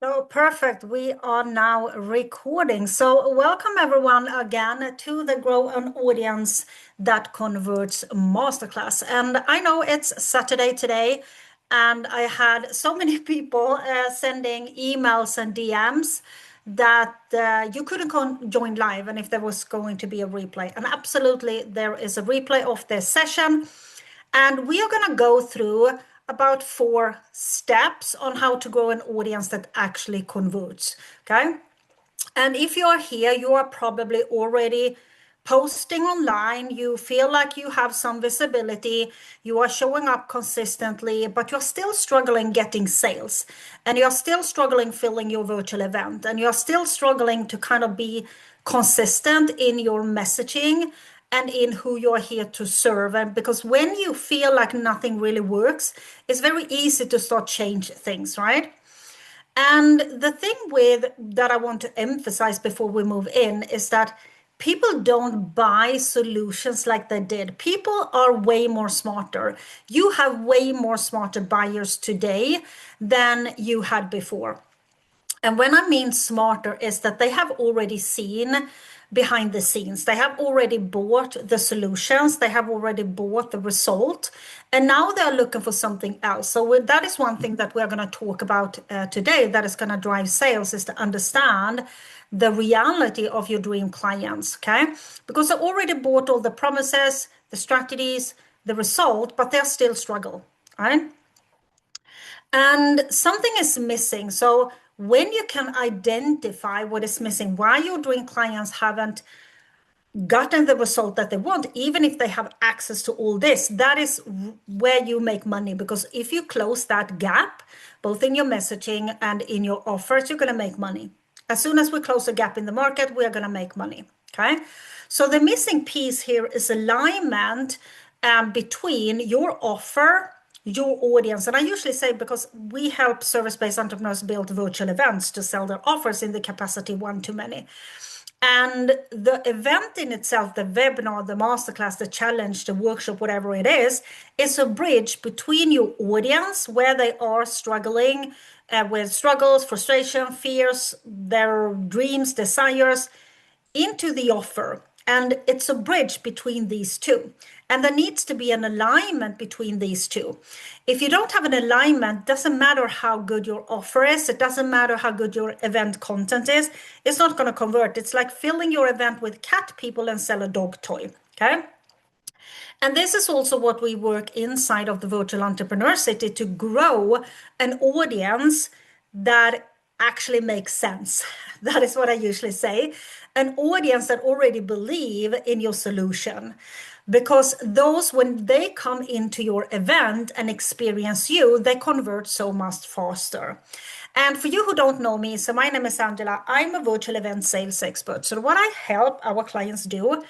So perfect. We are now recording. So welcome everyone again to the Grow an Audience that Converts Masterclass. And I know it's Saturday today, and I had so many people sending emails and DMs that you couldn't join live, and if there was going to be a replay. And absolutely, there is a replay of this session. And we are going to go through about 4 steps on how to grow an audience that actually converts. Okay. And if you are here, you are probably already posting online. You feel like you have some visibility. You are showing up consistently, but you're still struggling getting sales. And you're still struggling filling your virtual event. And you're still struggling to kind of be consistent in your messaging and in who you're here to serve. And because when you feel like nothing really works, it's very easy to start change things, right? And the thing with that I want to emphasize before we move in is that people don't buy solutions like they did. People are way more smarter. You have way more smarter buyers today than you had before. And when I mean smarter is that they have already seen behind the scenes. They have already bought the solutions. They have already bought the result. And now they're looking for something else. So that is one thing that we're going to talk about today that is going to drive sales, is to understand the reality of your dream clients. Okay. Because they already bought all the promises, the strategies, the result, but they're still struggle. Right. And something is missing. So when you can identify what is missing, why your dream clients haven't gotten the result that they want, even if they have access to all this, that is where you make money. Because if you close that gap, both in your messaging and in your offers, you're going to make money. As soon as we close a gap in the market, we are going to make money. Okay. So the missing piece here is alignment between your offer, your audience. And I usually say, because we help service-based entrepreneurs build virtual events to sell their offers in the capacity 1-to-many. And the event in itself, the webinar, the masterclass, the challenge, the workshop, whatever it is a bridge between your audience, where they are struggling with struggles, frustration, fears, their dreams, desires, into the offer. And it's a bridge between these two. And there needs to be an alignment between these two. If you don't have an alignment, it doesn't matter how good your offer is. It doesn't matter how good your event content is. It's not going to convert. It's like filling your event with cat people and sell a dog toy. Okay. And this is also what we work inside of the Virtual Entrepreneurcity, to grow an audience that actually makes sense. That is what I usually say. An audience that already believe in your solution. Because those, when they come into your event and experience you, they convert so much faster. And for you who don't know me, so my name is Angela. I'm a virtual event sales expert. So what I help our clients do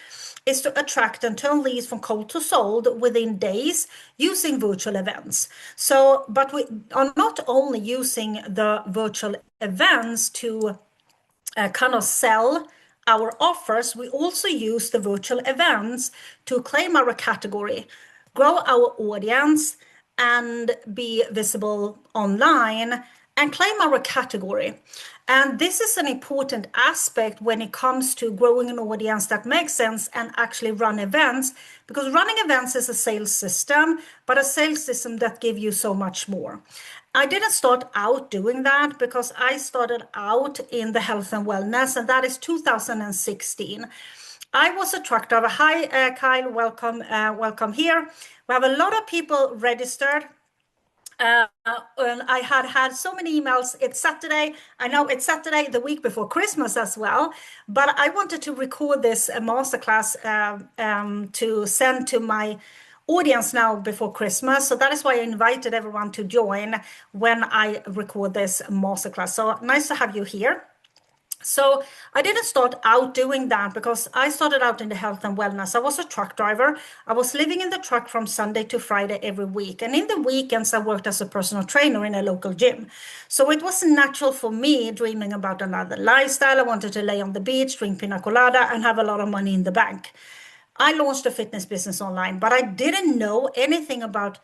is to attract and turn leads from cold to sold within days using virtual events. So, but we are not only using the virtual events to kind of sell our offers, we also use the virtual events to claim our category, grow our audience, and be visible online and claim our category. And this is an important aspect when it comes to growing an audience that makes sense and actually run events, because running events is a sales system, but a sales system that gives you so much more. I didn't start out doing that, because I started out in the health and wellness, and that is 2016. I was a truck driver. Hi, Kyle, welcome here. We have a lot of people registered. And I had so many emails. It's Saturday. I know it's Saturday, the week before Christmas as well. But I wanted to record this masterclass to send to my audience now before Christmas. So that is why I invited everyone to join when I record this masterclass. So nice to have you here. So I didn't start out doing that, because I started out in the health and wellness. I was a truck driver. I was living in the truck from Sunday to Friday every week. And in the weekends, I worked as a personal trainer in a local gym. So it was natural for me, dreaming about another lifestyle. I wanted to lay on the beach, drink pina colada, and have a lot of money in the bank. I launched a fitness business online, but I didn't know anything about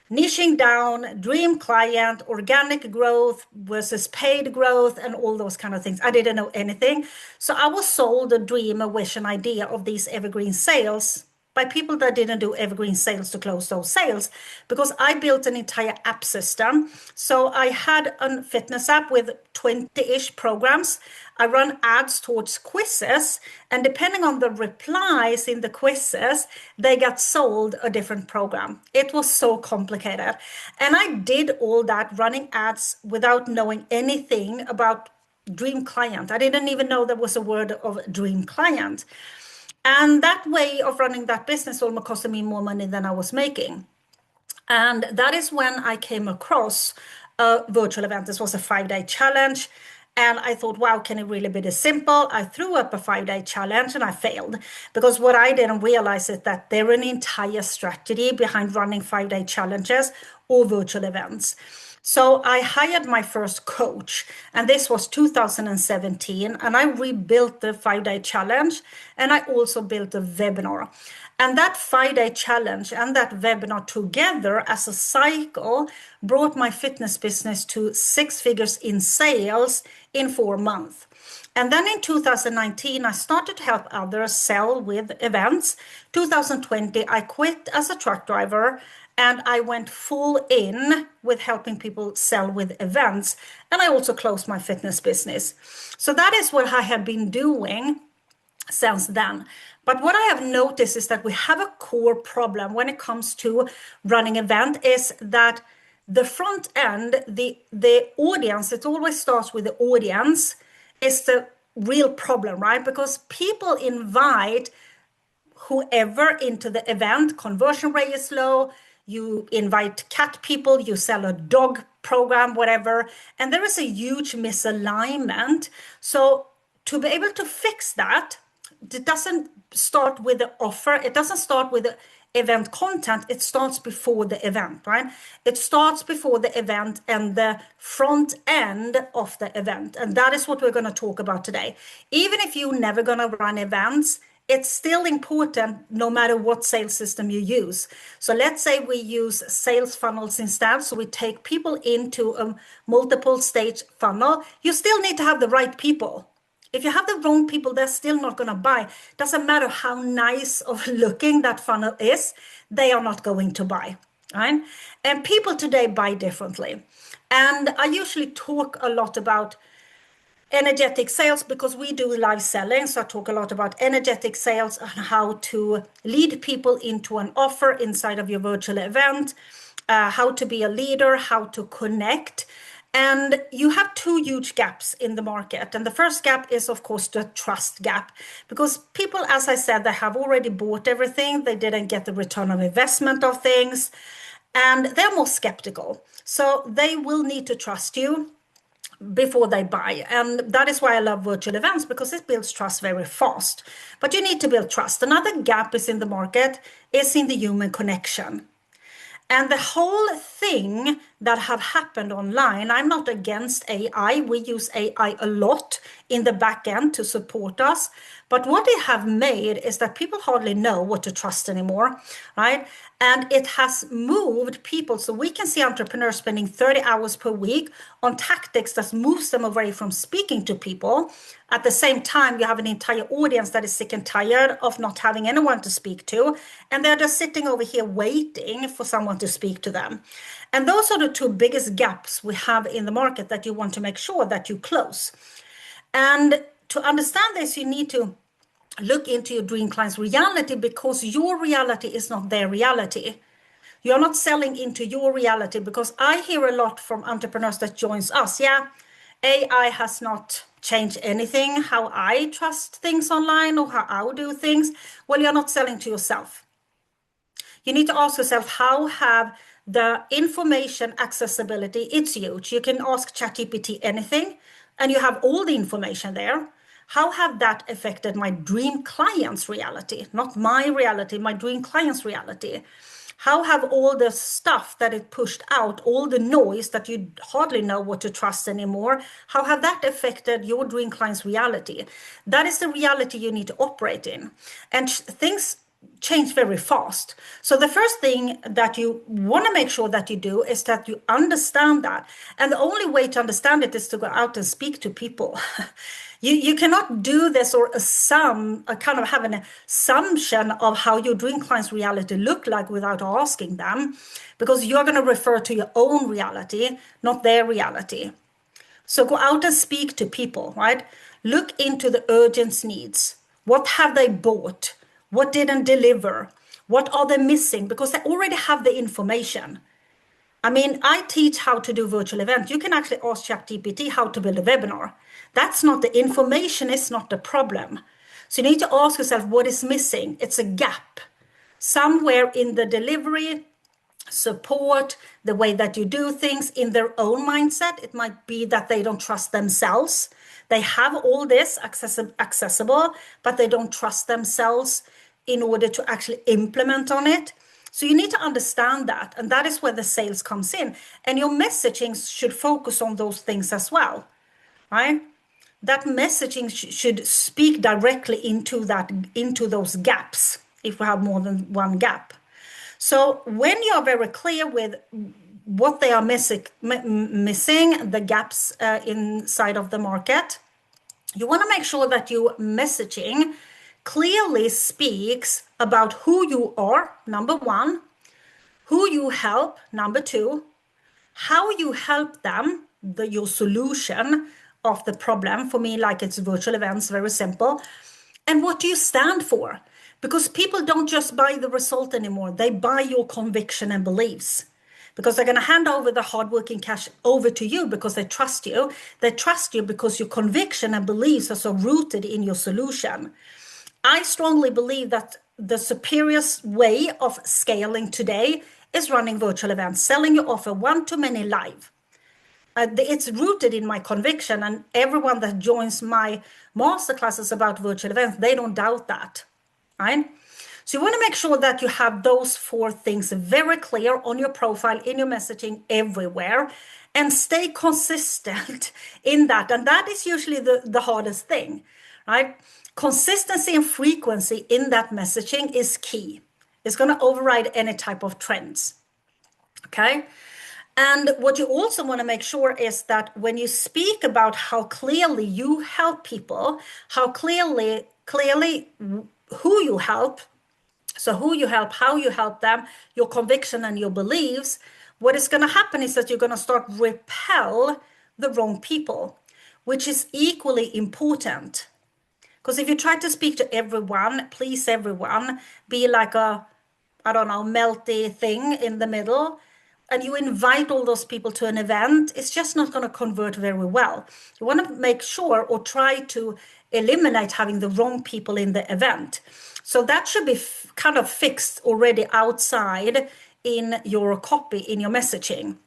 niching down, dream client, organic growth versus paid growth, and all those kind of things. I didn't know anything. So I was sold a dream, a wish, an idea of these evergreen sales by people that didn't do evergreen sales to close those sales, because I built an entire app system. So I had a fitness app with 20-ish programs. I run ads towards quizzes, and depending on the replies in the quizzes, they got sold a different program. It was so complicated. And I did all that running ads without knowing anything about dream client. I didn't even know there was a word of dream client. And that way of running that business almost costed me more money than I was making. And that is when I came across a virtual event. This was a 5-day challenge. And I thought, wow, can it really be this simple? I threw up a 5-day challenge and I failed, because what I didn't realize is that there is an entire strategy behind running 5-day challenges or virtual events. So I hired my first coach, and this was 2017, and I rebuilt the 5-day challenge, and I also built a webinar. And that 5-day challenge and that webinar together as a cycle brought my fitness business to 6 figures in sales in 4 months. And then in 2019, I started to help others sell with events. 2020, I quit as a truck driver and I went full in with helping people sell with events. And I also closed my fitness business. So that is what I have been doing since then. But what I have noticed is that we have a core problem when it comes to running event, is that the front end, the audience, it always starts with the audience, is the real problem, right? Because people invite whoever into the event, conversion rate is low, you invite cat people, you sell a dog program, whatever, and there is a huge misalignment. So to be able to fix that, it doesn't start with the offer, it doesn't start with the event content, it starts before the event, right? It starts before the event and the front end of the event. And that is what we're going to talk about today. Even if you're never going to run events, it's still important no matter what sales system you use. So let's say we use sales funnels instead. So we take people into a multiple stage funnel. You still need to have the right people. If you have the wrong people, they're still not going to buy. Doesn't matter how nice of looking that funnel is, they are not going to buy, right? And people today buy differently. And I usually talk a lot about energetic sales because we do live selling. So I talk a lot about energetic sales and how to lead people into an offer inside of your virtual event, how to be a leader, how to connect. And you have 2 huge gaps in the market. And the first gap is, of course, the trust gap. Because people, as I said, they have already bought everything. They didn't get the return of investment of things. And they're more skeptical. So they will need to trust you before they buy. And that is why I love virtual events, because it builds trust very fast. But you need to build trust. Another gap is in the market is in the human connection. And the whole thing that have happened online, I'm not against AI. We use AI a lot in the back end to support us. But what it have made is that people hardly know what to trust anymore, right? And it has moved people. So we can see entrepreneurs spending 30 hours per week on tactics that moves them away from speaking to people. At the same time, you have an entire audience that is sick and tired of not having anyone to speak to. And they're just sitting over here waiting for someone to speak to them. And those are the 2 biggest gaps we have in the market that you want to make sure that you close. And to understand this, you need to look into your dream client's reality, because your reality is not their reality. You're not selling into your reality, because I hear a lot from entrepreneurs that joins us. Yeah, AI has not changed anything, how I trust things online or how I do things. Well, you're not selling to yourself. You need to ask yourself, how have the information accessibility, it's huge. You can ask ChatGPT anything and you have all the information there. How have that affected my dream client's reality? Not my reality, my dream client's reality. How have all the stuff that it pushed out, all the noise that you hardly know what to trust anymore, how have that affected your dream client's reality? That is the reality you need to operate in. And things change very fast. So the first thing that you want to make sure that you do is that you understand that. And the only way to understand it is to go out and speak to people. You cannot do this or kind of have an assumption of how your dream client's reality look like without asking them, because you're going to refer to your own reality, not their reality. So go out and speak to people, right? Look into the urgent needs. What have they bought? What didn't deliver? What are they missing? Because they already have the information. I mean, I teach how to do virtual events. You can actually ask ChatGPT how to build a webinar. That's not the information, is not the problem. So you need to ask yourself what is missing. It's a gap somewhere in the delivery, support, the way that you do things, in their own mindset. It might be that they don't trust themselves. They have all this accessible, but they don't trust themselves in order to actually implement on it. So you need to understand that, and that is where the sales comes in. And your messaging should focus on those things as well, right? That messaging should speak directly into those gaps, if we have more than one gap. So when you're very clear with what they are missing, the gaps inside of the market, you want to make sure that your messaging clearly speaks about who you are, number one, who you help, number two, how you help them, your solution of the problem. For me, like it's virtual events, very simple. And what do you stand for? Because people don't just buy the result anymore. They buy your conviction and beliefs, because they're going to hand over the hardworking cash over to you because they trust you. They trust you because your conviction and beliefs are so rooted in your solution. I strongly believe that the superior way of scaling today is running virtual events, selling your offer one-to-many live. It's rooted in my conviction, and everyone that joins my masterclasses about virtual events, they don't doubt that, right? So you want to make sure that you have those four things very clear on your profile, in your messaging, everywhere, and stay consistent in that. And that is usually the hardest thing, right? Consistency and frequency in that messaging is key. It's going to override any type of trends, okay? And what you also want to make sure is that when you speak about how clearly you help people, how clearly who you help, so who you help, how you help them, your conviction and your beliefs, what is going to happen is that you're going to start repel the wrong people, which is equally important. Because if you try to speak to everyone, please everyone, be like a, I don't know, melty thing in the middle, and you invite all those people to an event, it's just not going to convert very well. You want to make sure or try to eliminate having the wrong people in the event. So that should be kind of fixed already outside in your copy, in your messaging.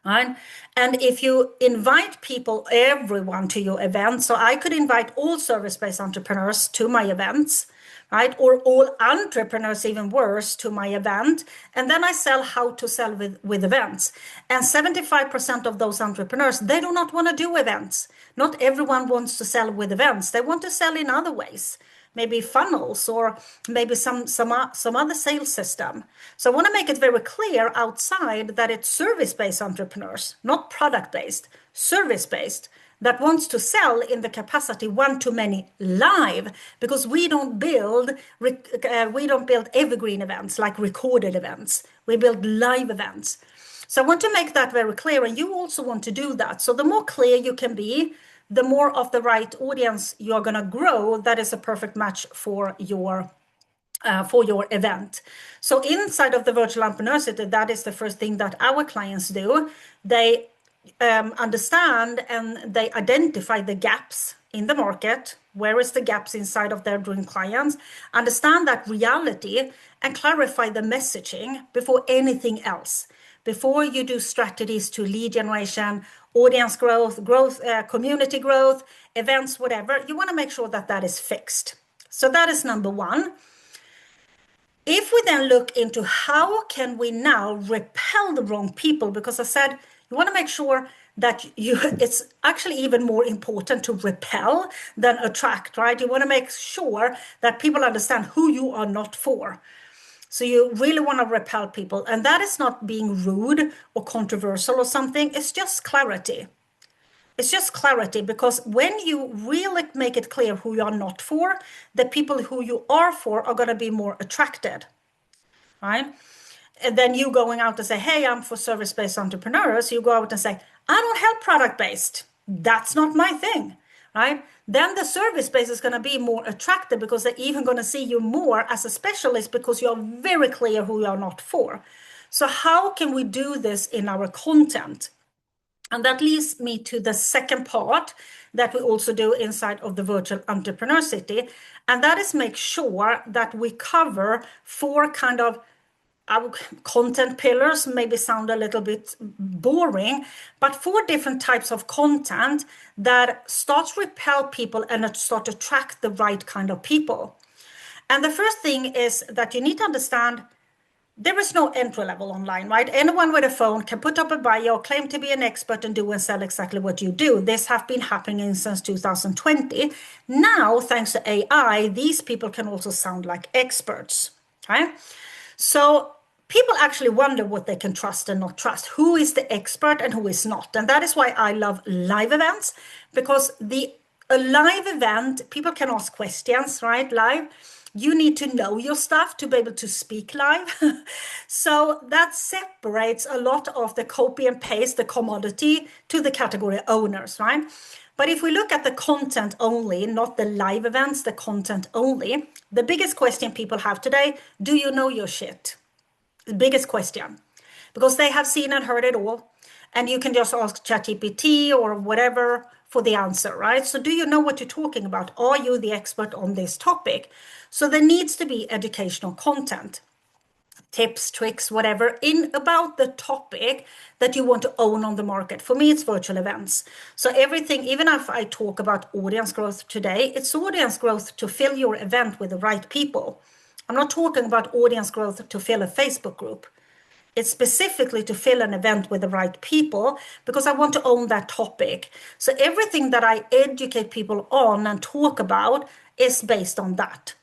Right? And if you invite people, everyone to your event, so I could invite all service-based entrepreneurs to my events, right? Or all entrepreneurs, even worse, to my event. And then I sell how to sell with events. And 75% of those entrepreneurs, they do not want to do events. Not everyone wants to sell with events. They want to sell in other ways. Maybe funnels, or maybe some other sales system. So I want to make it very clear outside that it's service-based entrepreneurs, not product-based, service-based, that wants to sell in the capacity one-to-many live, because we don't build evergreen events like recorded events. We build live events. So I want to make that very clear, and you also want to do that. So the more clear you can be, the more of the right audience you're going to grow. That is a perfect match for your event. So inside of the Virtual Entrepreneurcity, that is the first thing that our clients do. They understand and they identify the gaps in the market. Where is the gaps inside of their dream clients? Understand that reality and clarify the messaging before anything else. Before you do strategies to lead generation, audience growth, community growth, events, whatever, you want to make sure that that is fixed. So that is number one. If we then look into how can we now repel the wrong people, because I said you want to make sure that it's actually even more important to repel than attract, right? You want to make sure that people understand who you are not for. So you really want to repel people. And that is not being rude or controversial or something. It's just clarity. It's just clarity, because when you really make it clear who you are not for, the people who you are for are going to be more attracted, right? And then you going out and say, hey, I'm for service-based entrepreneurs. You go out and say, I don't help product-based. That's not my thing, right? Then the service-based is going to be more attractive, because they're even going to see you more as a specialist, because you're very clear who you are not for. So how can we do this in our content? And that leads me to the second part that we also do inside of the Virtual Entrepreneurcity. And that is make sure that we cover 4 kind of our content pillars. Maybe sound a little bit boring, but 4 different types of content that starts repel people and start attract the right kind of people. And the first thing is that you need to understand there is no entry level online, right? Anyone with a phone can put up a bio, claim to be an expert, and do and sell exactly what you do. This has been happening since 2020. Now, thanks to AI, these people can also sound like experts, right? So people actually wonder what they can trust and not trust. Who is the expert and who is not? And that is why I love live events, because a live event, people can ask questions, right? Live. You need to know your stuff to be able to speak live. So that separates a lot of the copy and paste, the commodity, to the category owners, right? But if we look at the content only, not the live events, the content only, the biggest question people have today, do you know your shit? The biggest question, because they have seen and heard it all. And you can just ask ChatGPT or whatever for the answer, right? So do you know what you're talking about? Are you the expert on this topic? So there needs to be educational content, tips, tricks, whatever, in about the topic that you want to own on the market. For me, it's virtual events. So everything, even if I talk about audience growth today, it's audience growth to fill your event with the right people. I'm not talking about audience growth to fill a Facebook group. It's specifically to fill an event with the right people, because I want to own that topic. So everything that I educate people on and talk about is based on that.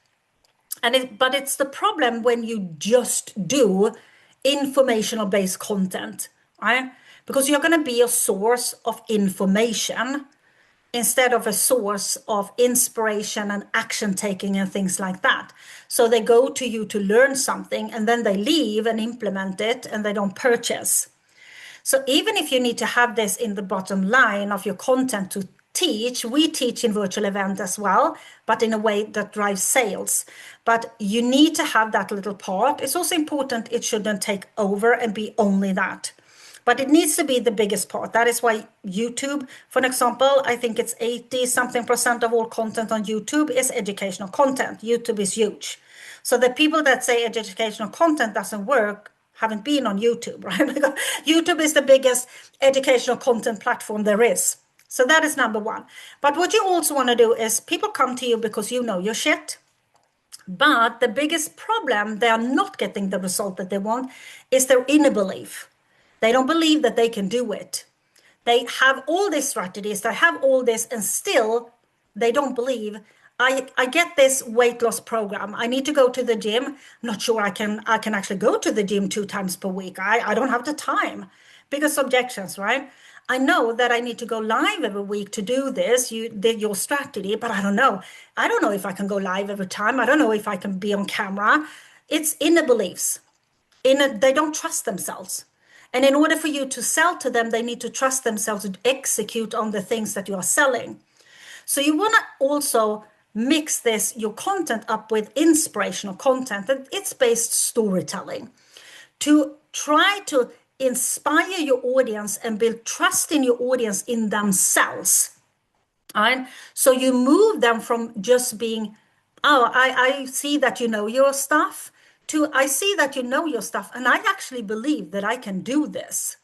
But it's the problem when you just do informational based content, right? Because you're going to be a source of information instead of a source of inspiration and action taking and things like that. So they go to you to learn something, and then they leave and implement it, and they don't purchase. So even if you need to have this in the bottom line of your content to teach, we teach in virtual event as well, but in a way that drives sales. But you need to have that little part. It's also important it shouldn't take over and be only that. But it needs to be the biggest part. That is why YouTube, for an example, I think it's 80 something % of all content on YouTube is educational content. YouTube is huge. So the people that say educational content doesn't work haven't been on YouTube, right? Because YouTube is the biggest educational content platform there is. So that is number 1. But what you also want to do is people come to you because you know your shit. But the biggest problem, they are not getting the result that they want, is their inner belief. They don't believe that they can do it. They have all these strategies, they have all this, and still they don't believe. I get this weight loss program. I need to go to the gym. I'm not sure I can actually go to the gym 2 times per week. I don't have the time. Biggest objections, right? I know that I need to go live every week to do this. You did your strategy, but I don't know. I don't know if I can go live every time. I don't know if I can be on camera. It's inner beliefs. They don't trust themselves. And in order for you to sell to them, they need to trust themselves to execute on the things that you are selling. So you want to also mix your content up with inspirational content. And it's based storytelling to try to inspire your audience and build trust in your audience in themselves. All right. So you move them from just being, oh, I see that you know your stuff, to I see that you know your stuff, and I actually believe that I can do this.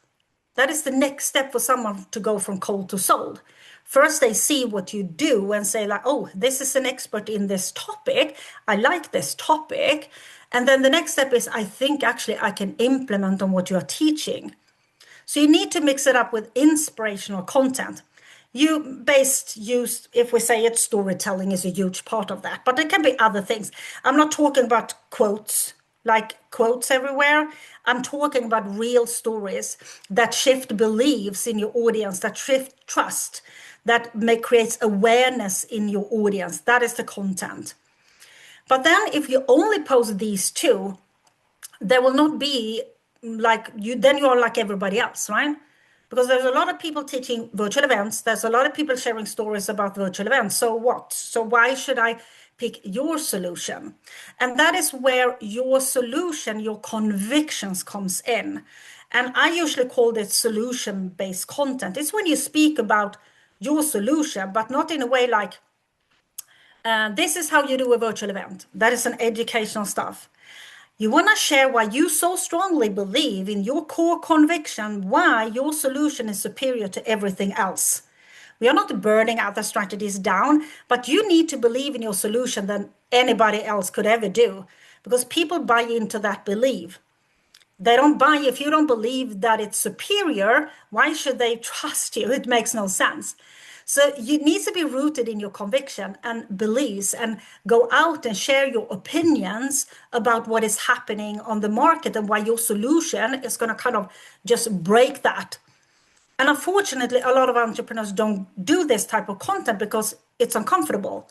That is the next step for someone to go from cold to sold. First, they see what you do and say like, oh, this is an expert in this topic. I like this topic. And then the next step is, I think actually I can implement on what you are teaching. So you need to mix it up with inspirational content. If we say it's storytelling is a huge part of that, but it can be other things. I'm not talking about quotes, like quotes everywhere. I'm talking about real stories that shift beliefs in your audience, that shift trust, that may create awareness in your audience. That is the content. But then if you only post these two, there will not be like you, then you are like everybody else, right? Because there's a lot of people teaching virtual events. There's a lot of people sharing stories about virtual events. So what? So why should I pick your solution? And that is where your solution, your convictions comes in. And I usually call it solution-based content. It's when you speak about your solution, but not in a way like, this is how you do a virtual event. That is an educational stuff. You want to share why you so strongly believe in your core conviction, why your solution is superior to everything else. We are not burning other strategies down, but you need to believe in your solution than anybody else could ever do, because people buy into that belief. They don't buy, if you don't believe that it's superior, why should they trust you? It makes no sense. So you need to be rooted in your conviction and beliefs and go out and share your opinions about what is happening on the market and why your solution is going to kind of just break that. And unfortunately, a lot of entrepreneurs don't do this type of content because it's uncomfortable,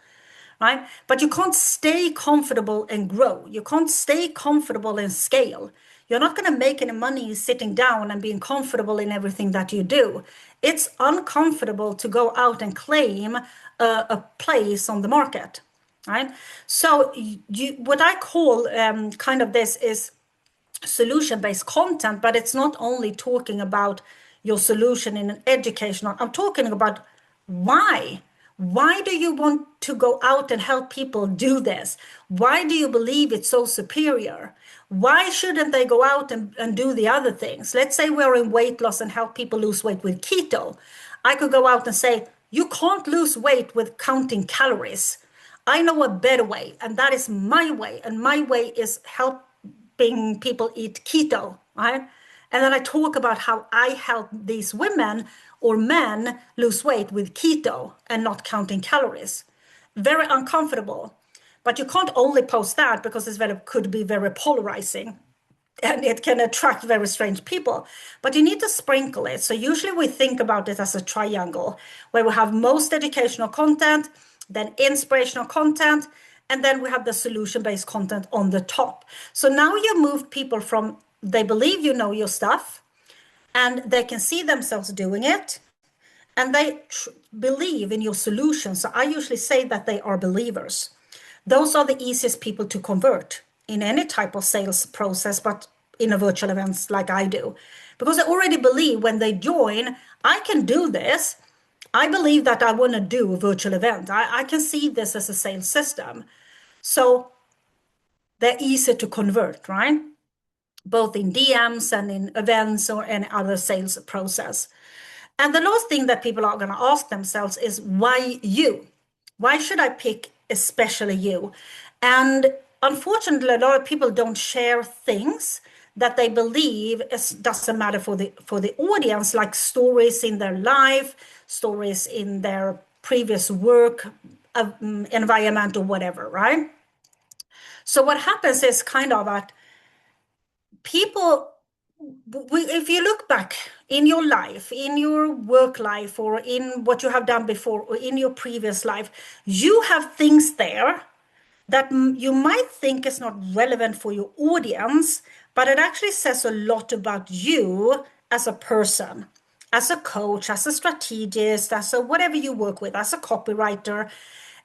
right? But you can't stay comfortable and grow. You can't stay comfortable and scale. You're not going to make any money sitting down and being comfortable in everything that you do. It's uncomfortable to go out and claim a place on the market, right? So what I call kind of this is solution-based content, but it's not only talking about your solution in an educational, I'm talking about why. Why do you want to go out and help people do this? Why do you believe it's so superior? Why shouldn't they go out and do the other things? Let's say we're in weight loss and help people lose weight with keto. I could go out and say, you can't lose weight with counting calories. I know a better way, and that is my way. And my way is helping people eat keto, right? And then I talk about how I help these women or men lose weight with keto and not counting calories. Very uncomfortable. But you can't only post that because could be very polarizing and it can attract very strange people. But you need to sprinkle it. So usually we think about it as a triangle where we have most educational content, then inspirational content, and then we have the solution-based content on the top. So now you move people from they believe you know your stuff and they can see themselves doing it and they believe in your solution. So I usually say that they are believers. Those are the easiest people to convert in any type of sales process, but in a virtual events like I do, because they already believe when they join, I can do this. I believe that I want to do a virtual event. I can see this as a sales system. So they're easy to convert, right? Both in DMs and in events or any other sales process. And the last thing that people are going to ask themselves is why you? Why should I pick especially you? And unfortunately, a lot of people don't share things that they believe doesn't matter for the audience, like stories in their life, stories in their previous work environment or whatever, right? So what happens is kind of that people, if you look back in your life, in your work life, or in what you have done before, or in your previous life, you have things there that you might think is not relevant for your audience, but it actually says a lot about you as a person, as a coach, as a strategist, as a whatever you work with, as a copywriter.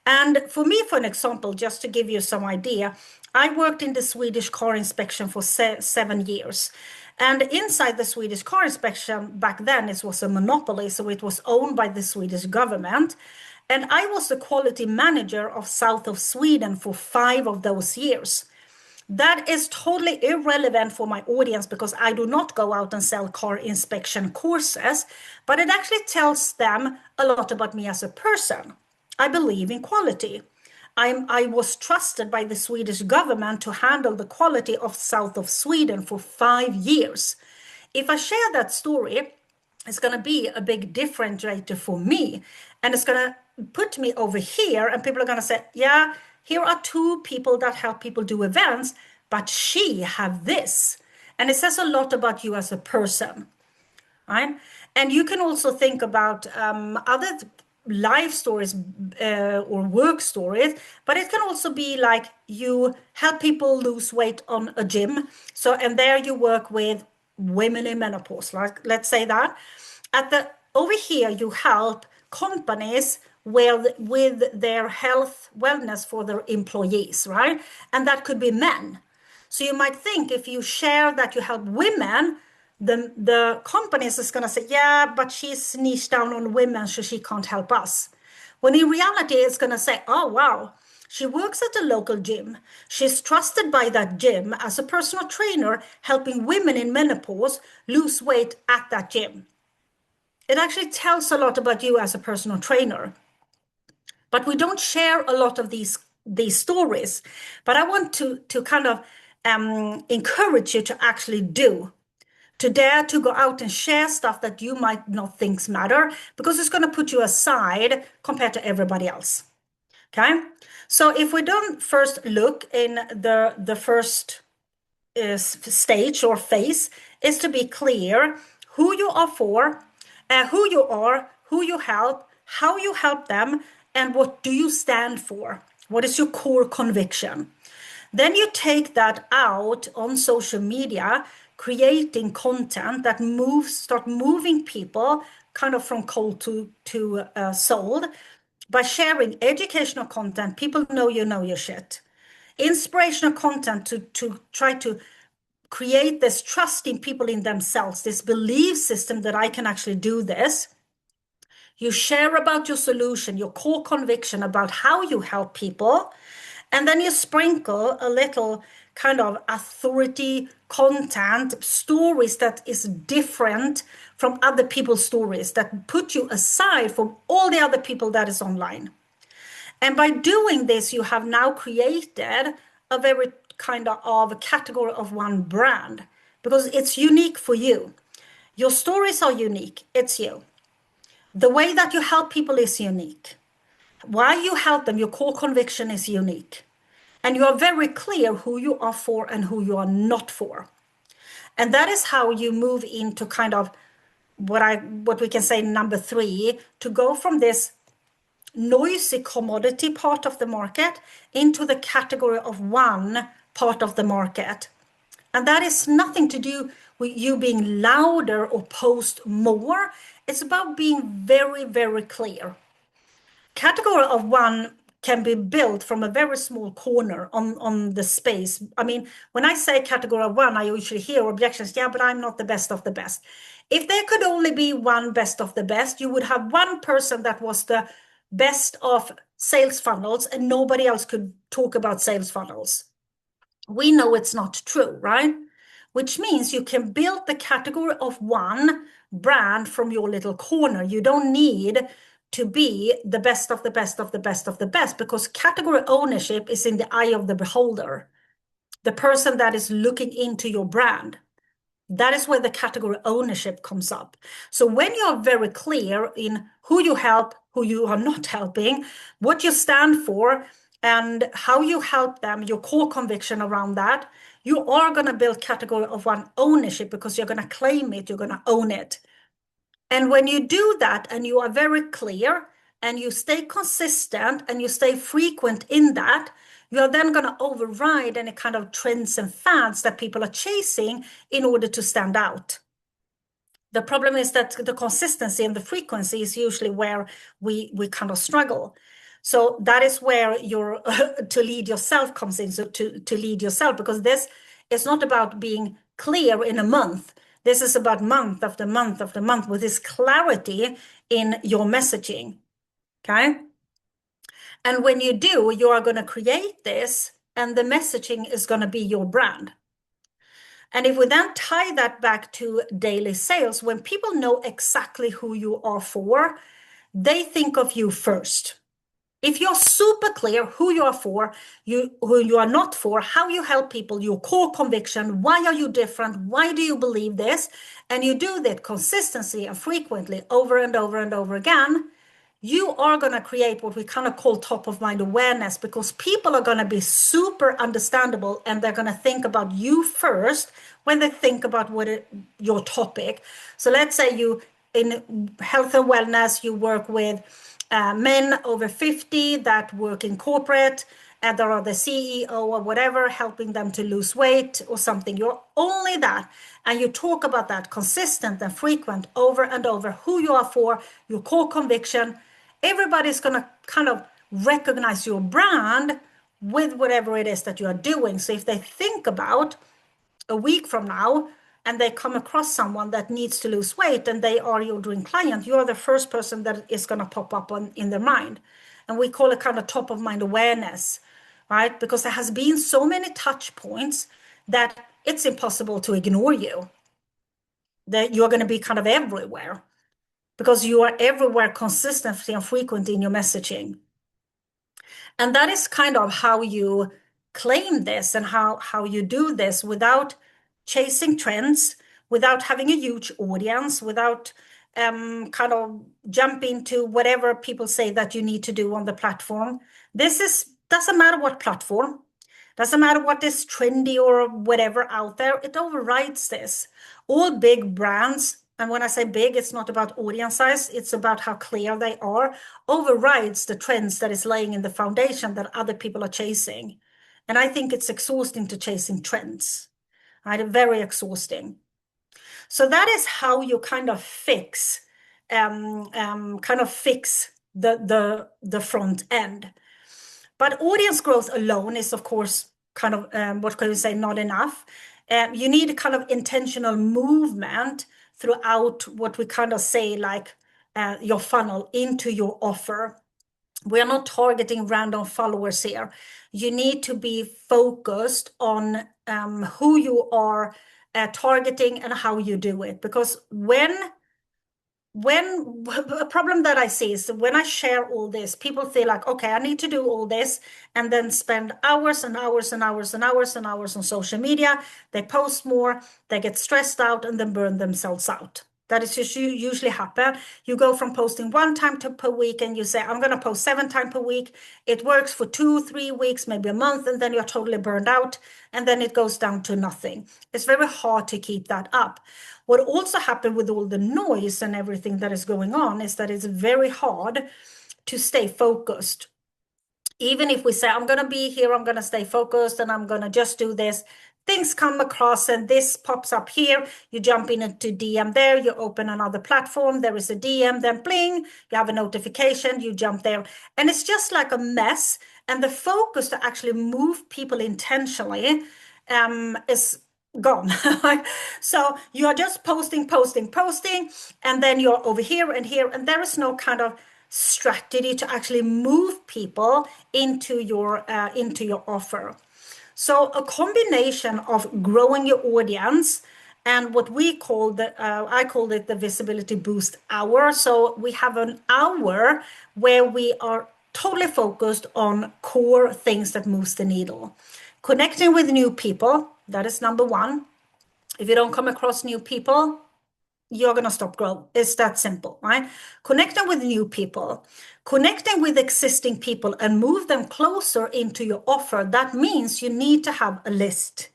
And for me, for an example, just to give you some idea, I worked in the Swedish car inspection for 7 years. And inside the Swedish car inspection back then, it was a monopoly, so it was owned by the Swedish government. And I was the quality manager of south of Sweden for 5 of those years. That is totally irrelevant for my audience because I do not go out and sell car inspection courses, but it actually tells them a lot about me as a person. I believe in quality. I was trusted by the Swedish government to handle the quality of south of Sweden for 5 years. if I share that story, it's going to be a big differentiator for me. And it's going to put me over here, and people are going to say, yeah, here are two people that help people do events, but she have this. And it says a lot about you as a person, right? And you can also think about other life stories or work stories, but it can also be like you help people lose weight on a gym. So, and there you work with women in menopause, like let's say that. Over here, you help companies with their health wellness for their employees, right? And that could be men. So you might think if you share that you help women, the companies is going to say, yeah, but she's niched down on women, so she can't help us. When in reality, it's going to say, oh, wow, she works at a local gym. She's trusted by that gym as a personal trainer, helping women in menopause lose weight at that gym. It actually tells a lot about you as a personal trainer. But we don't share a lot of these stories. But I want to kind of encourage you to actually to dare to go out and share stuff that you might not think matter, because it's going to put you aside compared to everybody else. Okay, so if we don't first look in the first stage or phase is to be clear who you are for, who you are, who you help, how you help them, and what do you stand for? What is your core conviction? Then you take that out on social media, creating content that start moving people kind of from cold to sold by sharing educational content. People know your shit. Inspirational content to try to create this trust in people in themselves, this belief system that I can actually do this. You share about your solution, your core conviction about how you help people, and then you sprinkle a little kind of authority content, stories that is different from other people's stories, that put you aside from all the other people that is online. And by doing this, you have now created a very kind of a category of one brand, because it's unique for you. Your stories are unique. It's you. The way that you help people is unique. Why you help them, your core conviction is unique. And you are very clear who you are for and who you are not for. And that is how you move into kind of what we can say number 3, to go from this noisy commodity part of the market into the category of one part of the market. And that is nothing to do with you being louder or post more. It's about being very, very clear. Category of one can be built from a very small corner on the space. I mean, when I say category of one, I usually hear objections. Yeah, but I'm not the best of the best. If there could only be one best of the best, you would have one person that was the best of sales funnels and nobody else could talk about sales funnels. We know it's not true, right? Which means you can build the category of one brand from your little corner. You don't need to be the best of the best of the best of the best, because category ownership is in the eye of the beholder, the person that is looking into your brand. That is where the category ownership comes up. So when you're very clear in who you help, who you are not helping, what you stand for, and how you help them, your core conviction around that, you are going to build category of one ownership, because you're going to claim it, you're going to own it. And when you do that and you are very clear and you stay consistent and you stay frequent in that, you are then going to override any kind of trends and fads that people are chasing in order to stand out. The problem is that the consistency and the frequency is usually where we kind of struggle. So that is where your to lead yourself comes in. So to lead yourself, because this is not about being clear in a month. This is about month after month after month with this clarity in your messaging. Okay. And when you do, you are going to create this, and the messaging is going to be your brand. And if we then tie that back to daily sales, when people know exactly who you are for, they think of you first. If you're super clear who you are for, who you are not for, how you help people, your core conviction, why are you different, why do you believe this, and you do that consistently and frequently over and over and over again, you are going to create what we kind of call top of mind awareness, because people are going to be super understandable and they're going to think about you first when they think about your topic. So let's say you in health and wellness, you work with men over 50 that work in corporate, and there are the CEO or whatever, helping them to lose weight or something. You're only that. And you talk about that consistent and frequent over and over, who you are for, your core conviction. Everybody's going to kind of recognize your brand with whatever it is that you are doing. So if they think about a week from now and they come across someone that needs to lose weight and they are your dream client, you are the first person that is going to pop up in their mind. And we call it kind of top of mind awareness, right? Because there has been so many touch points that it's impossible to ignore you, that you're going to be kind of everywhere because you are everywhere consistently and frequent in your messaging. And that is kind of how you claim this and how you do this without chasing trends, without having a huge audience, without kind of jumping to whatever people say that you need to do on the platform. Doesn't matter what platform, doesn't matter what is trendy or whatever out there, it overrides this. All big brands, and when I say big, it's not about audience size, it's about how clear they are, overrides the trends that is laying in the foundation that other people are chasing. And I think it's exhausting to chasing trends, right? Very exhausting. So that is how you kind of fix the front end. But audience growth alone is, of course, kind of, what can you say, not enough. You need a kind of intentional movement throughout what we kind of say, like your funnel into your offer. We are not targeting random followers here. You need to be focused on who you are targeting and how you do it. Because when a problem that I see is when I share all this, people feel like, okay, I need to do all this and then spend hours and hours and hours and hours and hours on social media. They post more, they get stressed out and then burn themselves out. That is just usually happen. You go from posting one time per week and you say, I'm going to post 7 times per week. It works for 2-3 weeks, maybe a month, and then you're totally burned out. And then it goes down to nothing. It's very hard to keep that up. What also happened with all the noise and everything that is going on is that it's very hard to stay focused. Even if we say, I'm going to be here, I'm going to stay focused, and I'm going to just do this, things come across and this pops up here. You jump into DM there, you open another platform, there is a DM, then bling, you have a notification, you jump there. And it's just like a mess. And the focus to actually move people intentionally is gone. So you are just posting, and then you're over here and here, and there is no kind of strategy to actually move people into your offer. So a combination of growing your audience and what we call I called it the visibility boost hour. So we have an hour where we are totally focused on core things that moves the needle. Connecting with new people, that is number one. If you don't come across new people, you're going to stop growing. It's that simple, right? Connecting with new people, connecting with existing people and move them closer into your offer. That means you need to have a list.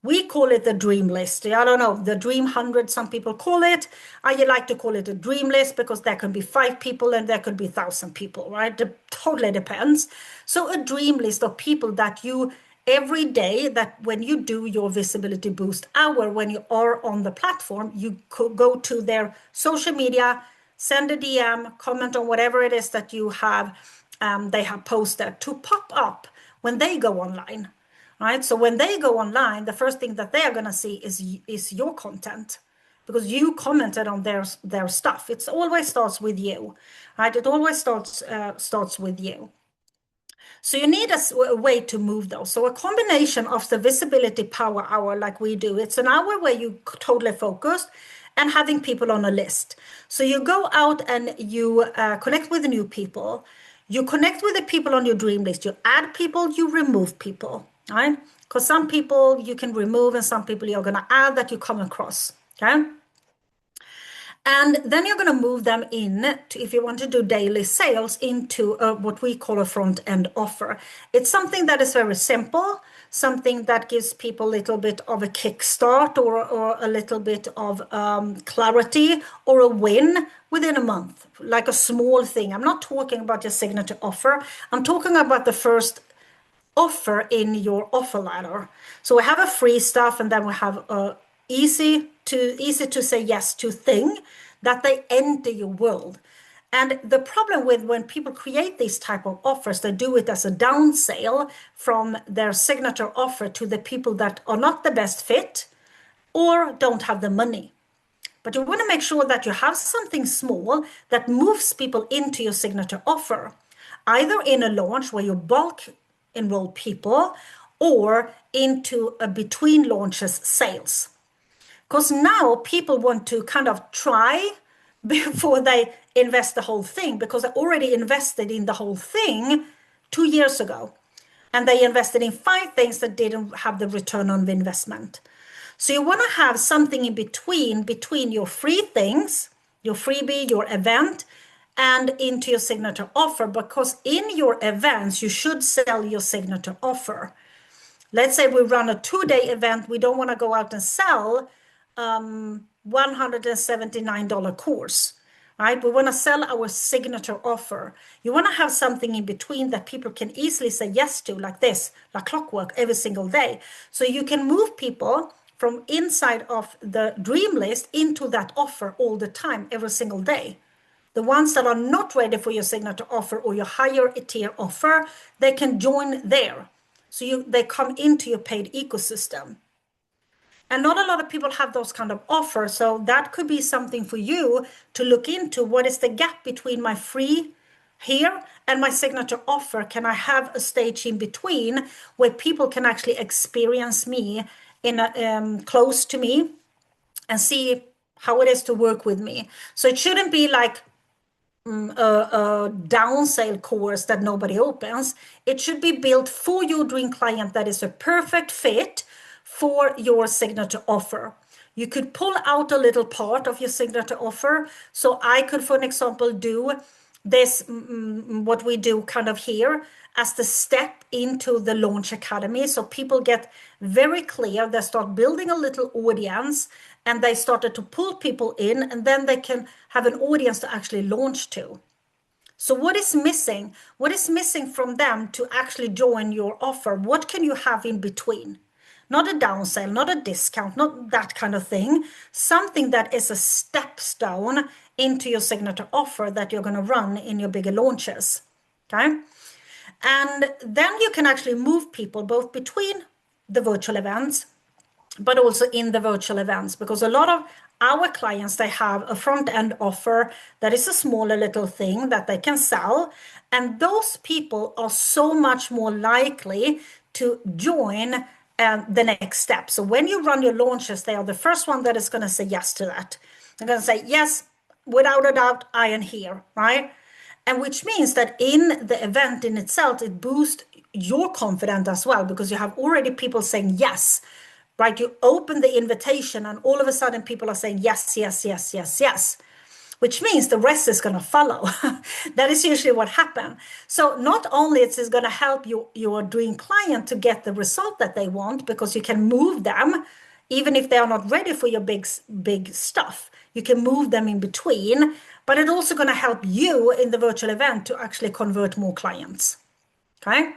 We call it the dream list. I don't know, the dream 100, some people call it. I like to call it a dream list because there can be 5 people and there could be 1,000 people, right? It totally depends. So a dream list of people that you every day, that when you do your visibility boost hour, when you are on the platform, you could go to their social media, send a DM, comment on whatever it is that you have, they have posted to pop up when they go online, right? So when they go online, the first thing that they are going to see is your content, because you commented on their stuff. It always starts with you, right? It always starts with you. So you need a way to move those. So a combination of the visibility power hour like we do, it's an hour where you totally focused and having people on a list. So you go out and you connect with new people. You connect with the people on your dream list. You add people, you remove people, right? Because some people you can remove and some people you're going to add that you come across, okay? And then you're going to move them in to, if you want to do daily sales, into what we call a front end offer. It's something that is very simple, something that gives people a little bit of a kickstart or a little bit of clarity or a win within a month, like a small thing. I'm not talking about your signature offer. I'm talking about the first offer in your offer ladder. So we have a free stuff, and then we have a easy to say yes to thing that they enter your world. And the problem with when people create these type of offers, they do it as a down sale from their signature offer to the people that are not the best fit or don't have the money. But you want to make sure that you have something small that moves people into your signature offer, either in a launch where you bulk enroll people or into a between launches sales. Because now people want to kind of try before they invest the whole thing, because they already invested in the whole thing 2 years ago. And they invested in 5 things that didn't have the return on the investment. So you want to have something in between your free things, your freebie, your event, and into your signature offer, because in your events, you should sell your signature offer. Let's say we run a 2-day event. We don't want to go out and sell $179 course, right? We want to sell our signature offer. You want to have something in between that people can easily say yes to, like this, like clockwork, every single day. So you can move people from inside of the dream list into that offer all the time, every single day. The ones that are not ready for your signature offer or your higher tier offer, they can join there. So they come into your paid ecosystem. And not a lot of people have those kind of offers. So that could be something for you to look into. What is the gap between my free here and my signature offer? Can I have a stage in between where people can actually experience me in close to me and see how it is to work with me? So it shouldn't be like a down sale course that nobody opens. It should be built for your dream client that is a perfect fit for your signature offer. You could pull out a little part of your signature offer. So I could, for an example, do this, what we do kind of here, as the step into the Launch Academy. So people get very clear, they start building a little audience, and they started to pull people in, and then they can have an audience to actually launch to. So what is missing? What is missing from them to actually join your offer? What can you have in between? Not a down sale, not a discount, not that kind of thing. Something that is a stepstone into your signature offer that you're going to run in your bigger launches. Okay. And then you can actually move people both between the virtual events, but also in the virtual events, because a lot of our clients, they have a front end offer that is a smaller little thing that they can sell. And those people are so much more likely to join the next step. So when you run your launches, they are the first one that is going to say yes to that. They're going to say, yes, without a doubt, I am here, right? And which means that in the event in itself, it boosts your confidence as well, because you have already people saying yes, right? You open the invitation and all of a sudden people are saying yes, yes, yes, yes, yes, which means the rest is going to follow. That is usually what happens. So not only it is going to help your dream client to get the result that they want, because you can move them, even if they are not ready for your big stuff, you can move them in between, but it's also going to help you in the virtual event to actually convert more clients. Okay.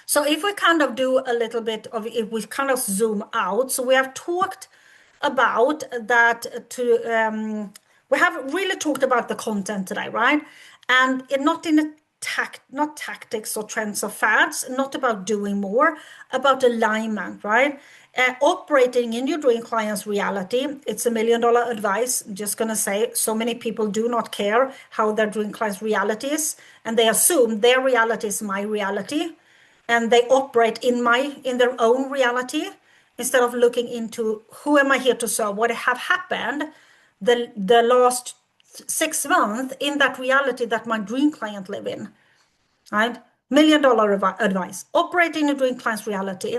So if we kind of do a little bit of, if we kind of zoom out, so we have talked about that we have really talked about the content today, right? And not in a not tactics or trends or fads, not about doing more, about alignment, right? Operating in your dream client's reality. It's $1 million advice. I'm just going to say, so many people do not care how their dream client's reality is, and they assume their reality is my reality, and they operate in their own reality instead of looking into who am I here to serve, what have happened the last next 6 months in that reality that my dream client live in, right? $1 million advice, operating a dream client's reality,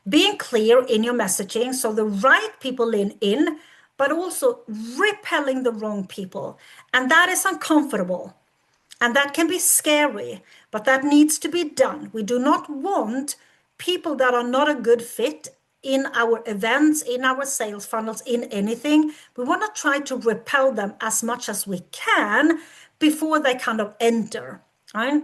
being clear in your messaging so the right people lean in, but also repelling the wrong people. And that is uncomfortable. And that can be scary, but that needs to be done. We do not want people that are not a good fit in our events, in our sales funnels, in anything. We want to try to repel them as much as we can before they kind of enter, right?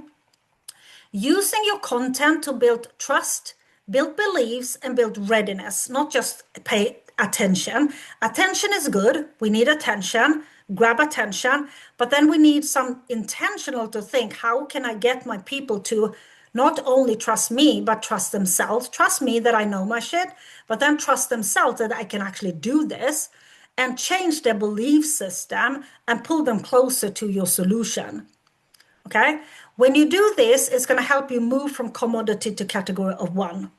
Using your content to build trust, build beliefs, and build readiness, not just pay attention. Attention is good. We need attention, grab attention, but then we need some intentional to think, how can I get my people to not only trust me, but trust themselves, trust me that I know my shit, but then trust themselves that I can actually do this, and change their belief system and pull them closer to your solution. Okay? When you do this, it's going to help you move from commodity to category of one,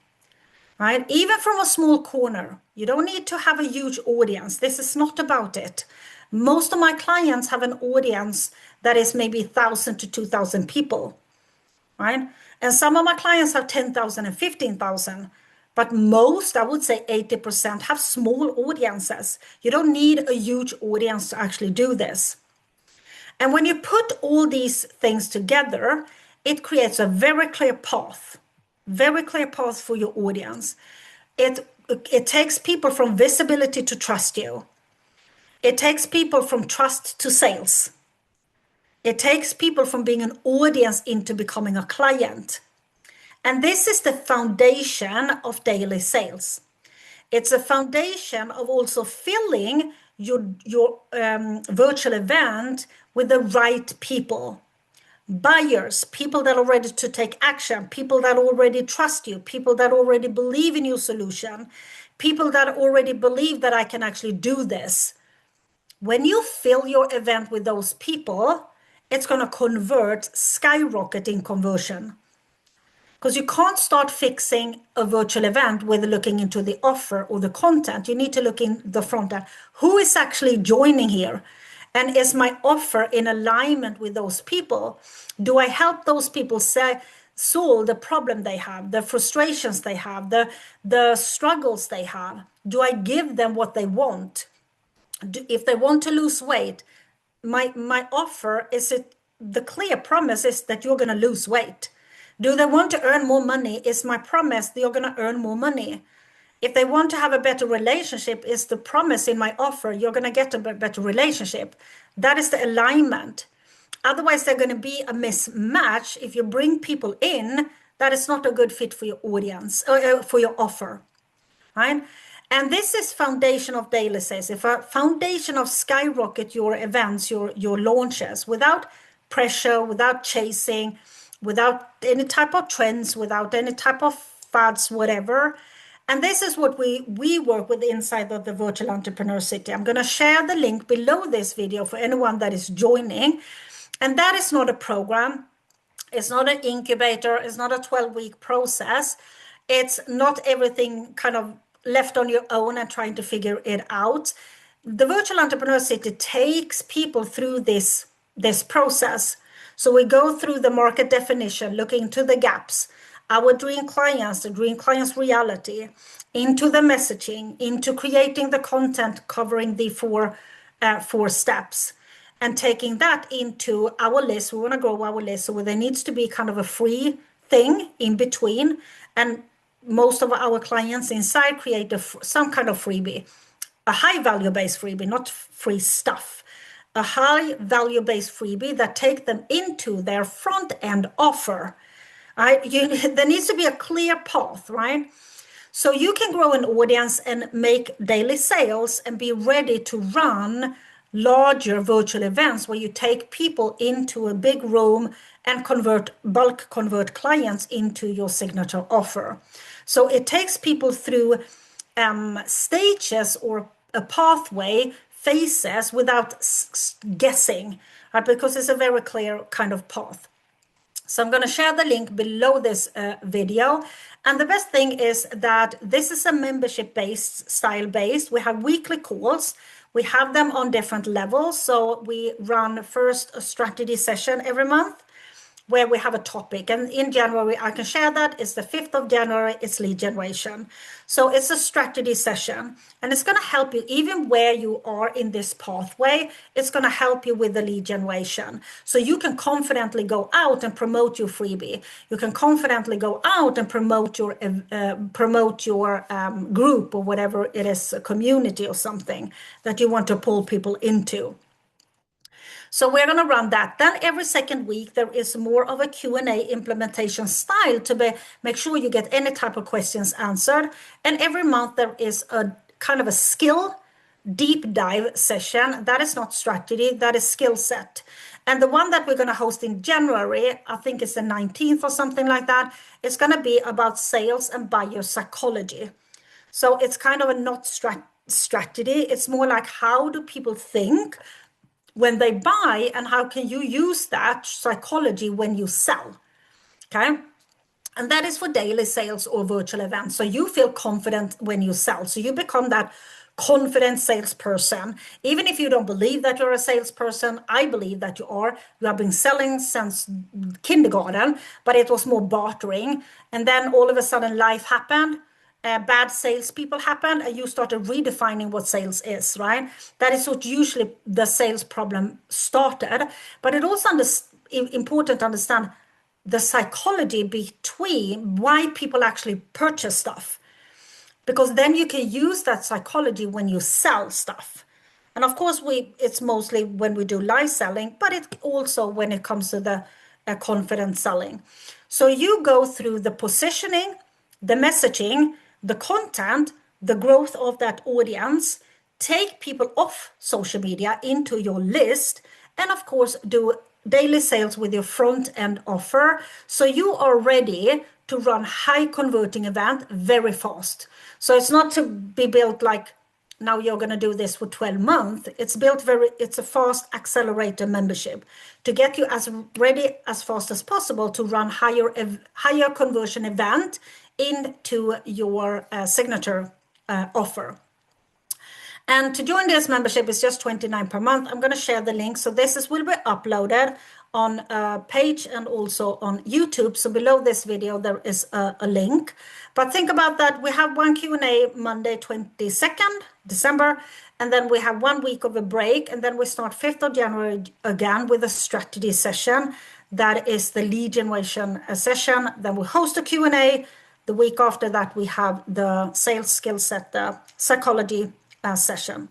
right? Even from a small corner. You don't need to have a huge audience. This is not about it. Most of my clients have an audience that is maybe 1,000 to 2,000 people, right? And some of my clients have 10,000 and 15,000. But most, I would say 80%, have small audiences. You don't need a huge audience to actually do this. And when you put all these things together, it creates a very clear path for your audience. It takes people from visibility to trust you. It takes people from trust to sales. It takes people from being an audience into becoming a client. And this is the foundation of daily sales. It's a foundation of also filling your virtual event with the right people. Buyers, people that are ready to take action, people that already trust you, people that already believe in your solution, people that already believe that I can actually do this. When you fill your event with those people, it's going to convert, skyrocket in conversion. Because you can't start fixing a virtual event with looking into the offer or the content. You need to look in the front end. Who is actually joining here? And is my offer in alignment with those people? Do I help those people solve the problem they have, the frustrations they have, the struggles they have? Do I give them what they want? If they want to lose weight, my offer the clear promise is that you're going to lose weight. Do they want to earn more money? Is my promise that you're going to earn more money? If they want to have a better relationship, is the promise in my offer you're going to get a better relationship? That is the alignment. Otherwise, they're going to be a mismatch. If you bring people in, that is not a good fit for your audience, for your offer, right? And this is foundation of daily sales. If a foundation of skyrocket your events, your launches, without pressure, without chasing, without any type of trends, without any type of fads, whatever. And this is what we work with inside of the Virtual Entrepreneurcity. I'm going to share the link below this video for anyone that is joining. And that is not a program. It's not an incubator. It's not a 12-week process. It's not everything kind of left on your own and trying to figure it out. The Virtual Entrepreneurcity takes people through this process. So we go through the market definition, looking into the gaps, our dream clients, the dream clients' reality, into the messaging, into creating the content covering the four steps, and taking that into our list. We want to grow our list, so there needs to be kind of a free thing in between. And most of our clients inside create some kind of freebie, a high value-based freebie, not free stuff. A high value-based freebie that take them into their front end offer. Right? There needs to be a clear path, right? So you can grow an audience and make daily sales and be ready to run larger virtual events where you take people into a big room and bulk convert clients into your signature offer. So it takes people through stages or a pathway, phases, without guessing, right? Because it's a very clear kind of path. So I'm going to share the link below this video. And the best thing is that this is a membership-based, style-based. We have weekly calls We have them on different levels. So we run first a strategy session every month where we have a topic. And in January, I can share that. It's the 5th of January, it's lead generation. So it's a strategy session, and it's going to help you even where you are in this pathway. It's going to help you with the lead generation. So you can confidently go out and promote your freebie. You can confidently go out and promote your group or whatever it is, a community or something that you want to pull people into. So we're going to run that. Then every second week, there is more of a Q&A implementation style to make sure you get any type of questions answered. And every month, there is a kind of a skill deep dive session. That is not strategy, that is skill set. And the one that we're going to host in January, I think it's the 19th or something like that, is going to be about sales and buyer psychology. So it's kind of a not strategy. It's more like, how do people think when they buy, and how can you use that psychology when you sell? Okay. And that is for daily sales or virtual events. So you feel confident when you sell. So you become that confident salesperson. Even if you don't believe that you're a salesperson, I believe that you are. You have been selling since kindergarten, but it was more bartering. And then all of a sudden life happened. Bad salespeople happened, and you started redefining what sales is, right? That is what usually the sales problem started. But it also important to understand the psychology between why people actually purchase stuff, because then you can use that psychology when you sell stuff. And of course, it's mostly when we do live selling, but it also when it comes to the confident selling. So you go through the positioning, the messaging, the content, the growth of that audience, take people off social media into your list, and of course do daily sales with your front end offer. So you are ready to run high converting event very fast. So it's not to be built like, now you're going to do this for 12 months. It's a fast accelerator membership to get you as ready as fast as possible to run higher conversion event into your signature offer. And to join this membership is just $29 per month. I'm going to share the link. So will be uploaded on a page and also on YouTube. So below this video, there is a link. But think about that. We have one Q&A Monday, 22nd December. And then we have 1 week of a break. And then we start 5th of January again with a strategy session. That is the lead generation session. Then we host a Q&A. The week after that, we have the sales skill set, the psychology session.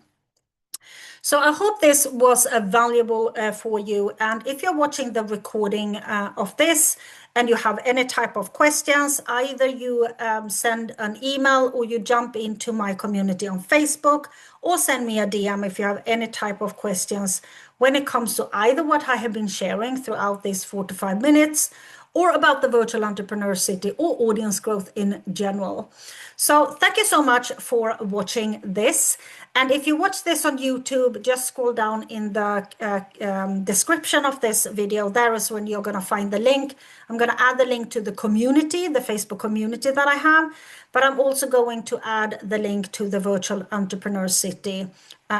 So I hope this was valuable for you. And if you're watching the recording of this and you have any type of questions, either you send an email or you jump into my community on Facebook, or send me a DM if you have any type of questions when it comes to either what I have been sharing throughout these 45 minutes, or about the Virtual Entrepreneurcity or audience growth in general. So thank you so much for watching this. And if you watch this on YouTube, just scroll down in the description of this video. There is when you're going to find the link. I'm going to add the link to the community, the Facebook community that I have. But I'm also going to add the link to the Virtual Entrepreneurcity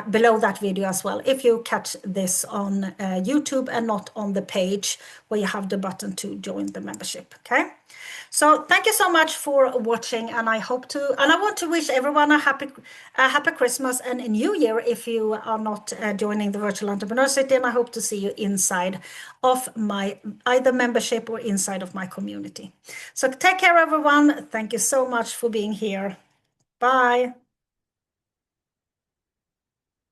below that video as well, if you catch this on YouTube and not on the page where you have the button to join the membership. Okay, so thank you so much for watching, and I want to wish everyone a happy Christmas and a New Year if you are not joining the Virtual Entrepreneurcity, and I hope to see you inside of my either membership or inside of my community. So take care, everyone. Thank you so much for being here. Bye.